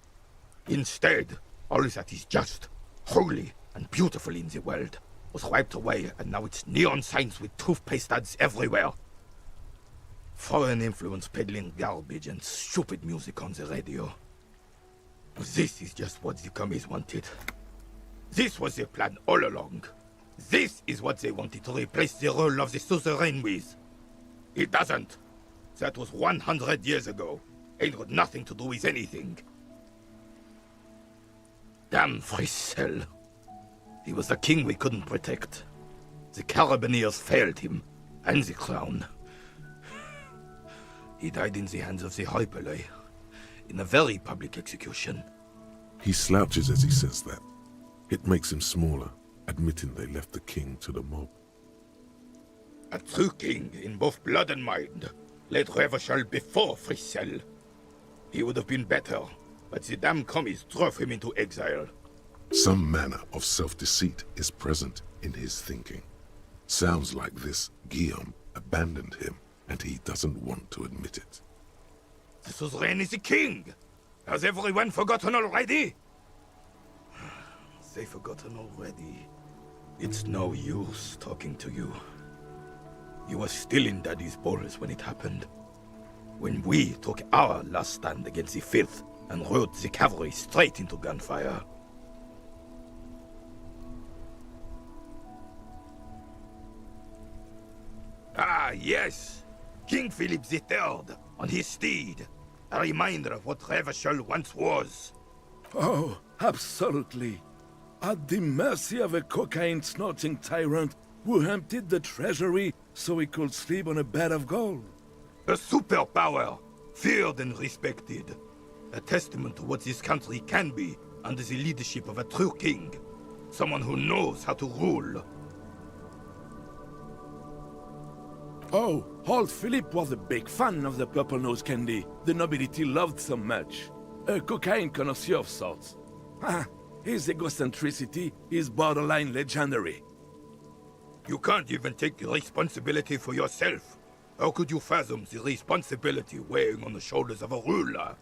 Instead, all that is just, holy, and beautiful in the world was wiped away, and now it's neon signs with toothpaste ads everywhere. Foreign influence peddling garbage and stupid music on the radio. This is just what the commies wanted. This was their plan all along. This is what they wanted to replace the role of the suzerain with. It doesn't. That was 100 years ago. Ain't got nothing to do with anything. Damn Frissel. He was the king we couldn't protect. The Carabineers failed him, and the crown. He died in the hands of the Hyperlay, in a very public execution. He slouches as he says that. It makes him smaller, admitting they left the king to the mob. A true king in both blood and mind led Revachol before Frissel. He would have been better, but the damn commies drove him into exile. Some manner of self-deceit is present in his thinking. Sounds like this Guillaume abandoned him, and he doesn't want to admit it. The suzerain is the king! Has everyone forgotten already? They've forgotten already. It's no use talking to you. You were still in Daddy's balls when it happened. When we took our last stand against the Filth and rode the cavalry straight into gunfire. Ah, yes! King Philip III, on his steed. A reminder of what Revachol once was. Oh, absolutely. At the mercy of a cocaine-snorting tyrant who emptied the treasury so he could sleep on a bed of gold. A superpower, feared and respected. A testament to what this country can be under the leadership of a true king. Someone who knows how to rule. Oh, old Philip was a big fan of the purple nose candy the nobility loved so much. A cocaine connoisseur of sorts. His egocentricity is borderline legendary. You can't even take responsibility for yourself. How could you fathom the responsibility weighing on the shoulders of a ruler?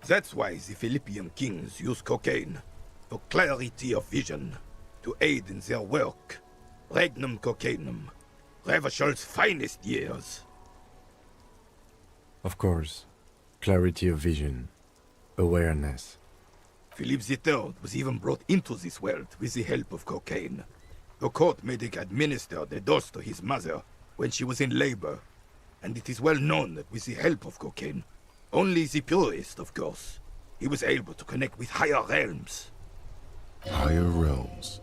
That's why the Philippian kings use cocaine, for clarity of vision, to aid in their work. Regnum cocainum, Revishal's finest years. Of course. Clarity of vision. Awareness. Philip III was even brought into this world with the help of cocaine. The court made him administer the dose to his mother when she was in labor, and it is well known that with the help of cocaine, only the purest, of course, he was able to connect with higher realms. Higher realms.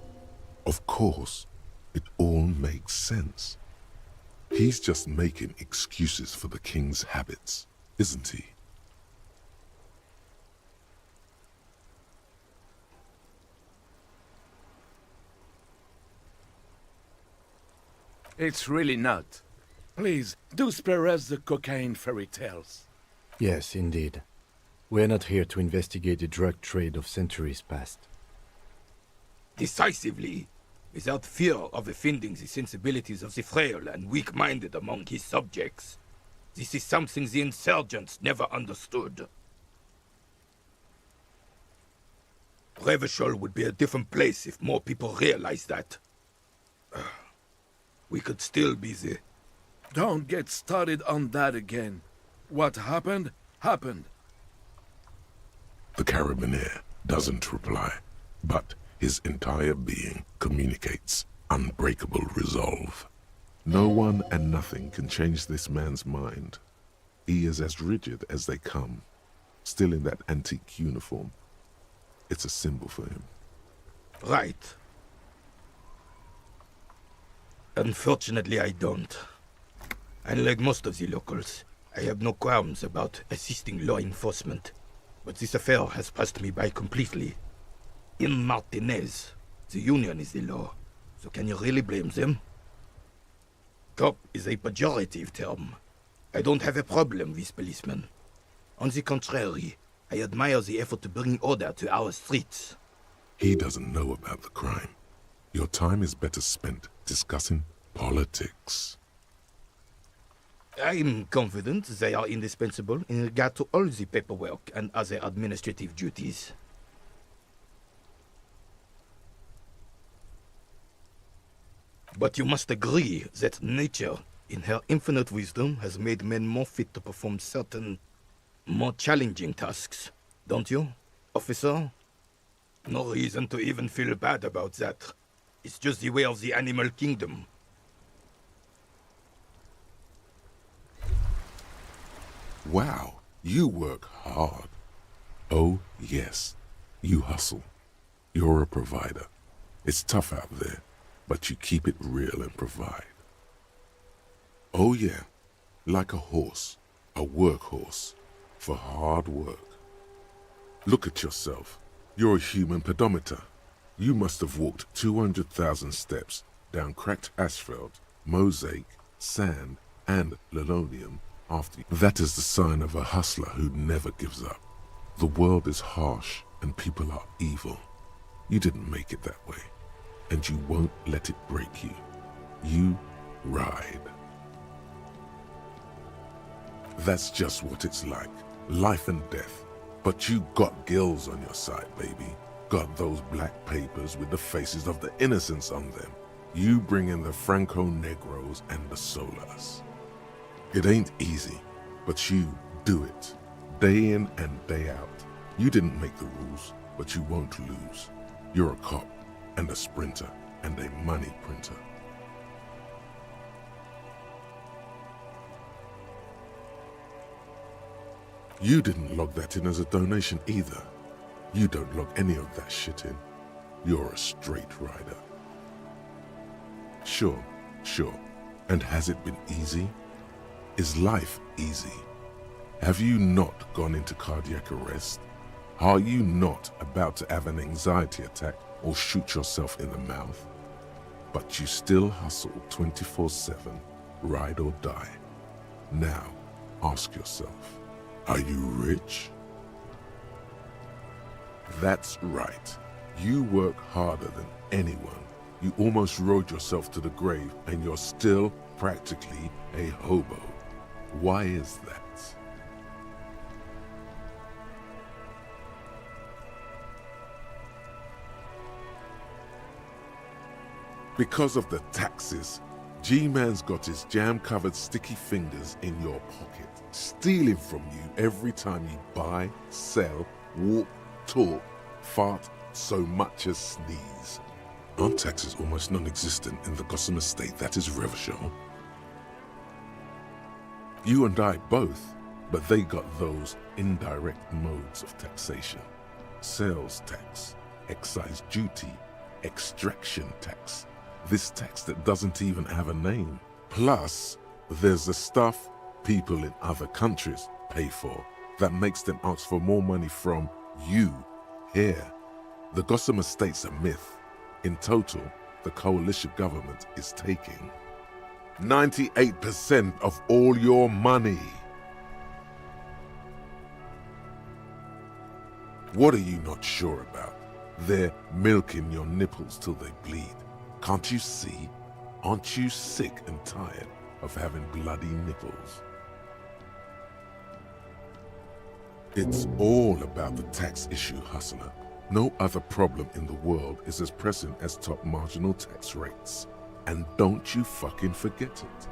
Of course, it all makes sense. He's just making excuses for the king's habits, isn't he? It's really not. Please, do spare us the cocaine fairy tales. Yes, indeed. We're not here to investigate the drug trade of centuries past. Decisively, without fear of offending the sensibilities of the frail and weak-minded among his subjects. This is something the insurgents never understood. Revachol would be a different place if more people realized that. We could still be the... Don't get started on that again. What happened, happened. The carabiner doesn't reply, but his entire being communicates unbreakable resolve. No one and nothing can change this man's mind. He is as rigid as they come, still in that antique uniform. It's a symbol for him. Right. Unfortunately, I don't. Unlike most of the locals, I have no qualms about assisting law enforcement. But this affair has passed me by completely. In Martinez, the union is the law, so can you really blame them? Cop is a pejorative term. I don't have a problem with policemen. On the contrary, I admire the effort to bring order to our streets. He doesn't know about the crime. Your time is better spent discussing politics. I'm confident they are indispensable in regard to all the paperwork and other administrative duties. But you must agree that nature, in her infinite wisdom, has made men more fit to perform certain, more challenging tasks, don't you, officer? No reason to even feel bad about that. It's just the way of the animal kingdom. Wow, you work hard. Oh, yes, you hustle. You're a provider. It's tough out there, but you keep it real and provide. Oh, yeah, like a horse, a workhorse, for hard work. Look at yourself. You're a human pedometer. You must have walked 200,000 steps down cracked asphalt, mosaic, sand, and linoleum after you. That is the sign of a hustler who never gives up. The world is harsh and people are evil. You didn't make it that way, and you won't let it break you. You ride. That's just what it's like, life and death. But you got gills on your side, baby. Got those black papers with the faces of the innocents on them. You bring in the Franco-Negros and the Solas. It ain't easy, but you do it. Day in and day out. You didn't make the rules, but you won't lose. You're a cop, and a sprinter, and a money printer. You didn't log that in as a donation either. You don't log any of that shit in. You're a straight rider. Sure, sure. And has it been easy? Is life easy? Have you not gone into cardiac arrest? Are you not about to have an anxiety attack or shoot yourself in the mouth? But you still hustle 24/7, ride or die. Now, ask yourself, are you rich? That's right. You work harder than anyone. You almost rode yourself to the grave and you're still practically a hobo. Why is that? Because of the taxes. G-Man's got his jam-covered sticky fingers in your pocket, stealing from you every time you buy, sell, walk, talk, fart, so much as sneeze. Aren't taxes almost non-existent in the Gotham estate that is Revachol? You and I both, but they got those indirect modes of taxation. Sales tax, excise duty, extraction tax. This tax that doesn't even have a name. Plus, there's the stuff people in other countries pay for that makes them ask for more money from you here. The Gotham estate's a myth. In total, the coalition government is taking 98% of all your money. What are you not sure about? They're milking your nipples till they bleed. Can't you see? Aren't you sick and tired of having bloody nipples? It's all about the tax issue, hustler. No other problem in the world is as pressing as top marginal tax rates. And don't you fucking forget it.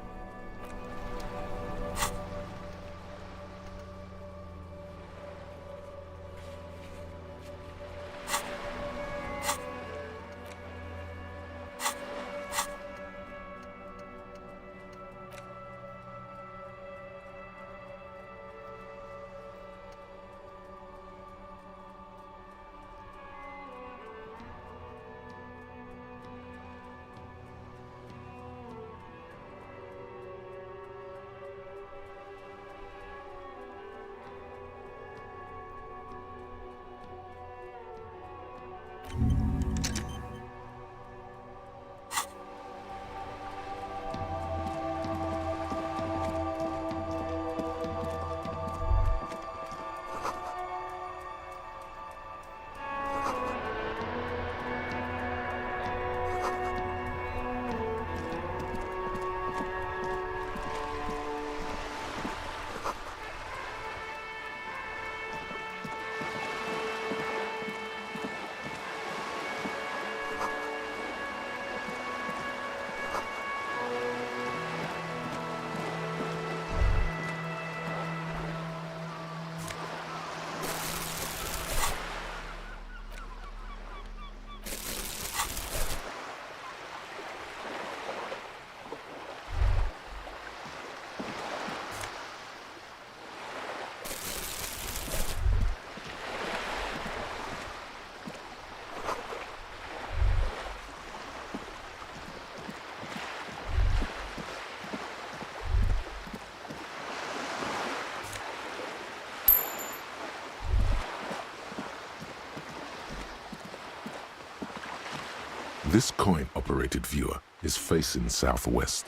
This coin-operated viewer is facing southwest.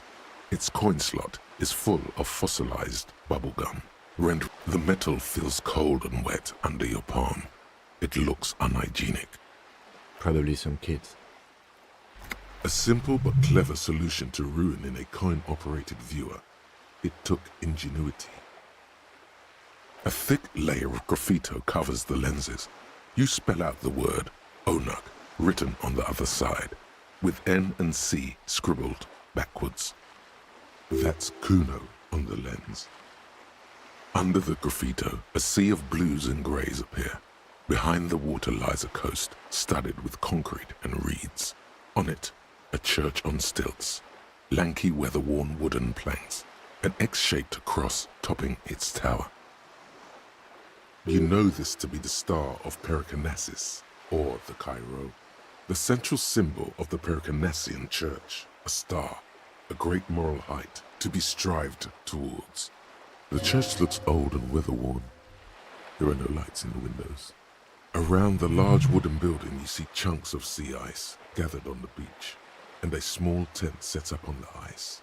Its coin slot is full of fossilized bubblegum. The metal feels cold and wet under your palm. It looks unhygienic. Probably some kids. A simple but clever solution to ruining a coin-operated viewer. It took ingenuity. A thick layer of graffito covers the lenses. You spell out the word Onak written on the other side, with N and C scribbled backwards. That's Kuno on the lens. Under the graffito, a sea of blues and greys appear. Behind the water lies a coast studded with concrete and reeds. On it, a church on stilts, lanky weather-worn wooden planks, an X-shaped cross topping its tower. You know this to be the star of Pericarnassus, or the Cairo, the central symbol of the Pericarnassian church, a star, a great moral height to be strived towards. The church looks old and weather-worn. There are no lights in the windows. Around the large wooden building you see chunks of sea ice gathered on the beach, and a small tent set up on the ice.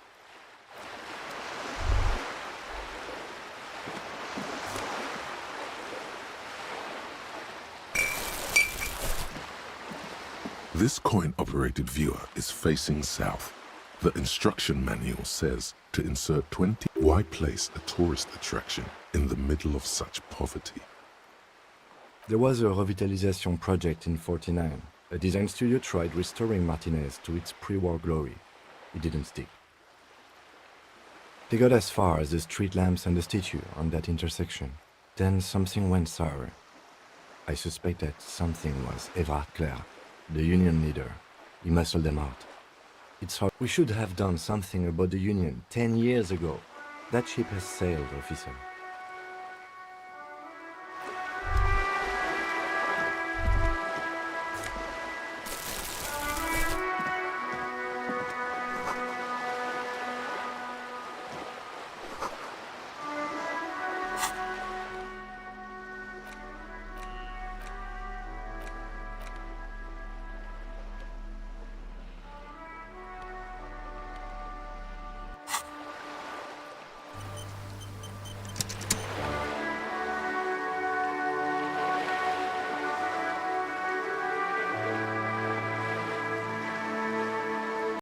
This coin-operated viewer is facing south. The instruction manual says to insert 20. Why place a tourist attraction in the middle of such poverty? There was a revitalization project in '49. A design studio tried restoring Martinez to its pre-war glory. It didn't stick. They got as far as the street lamps and the statue on that intersection. Then something went sour. I suspect that something was Everard Clare, the union leader. He muscled them out. It's hard. We should have done something about the union 10 years ago. That ship has sailed, officer.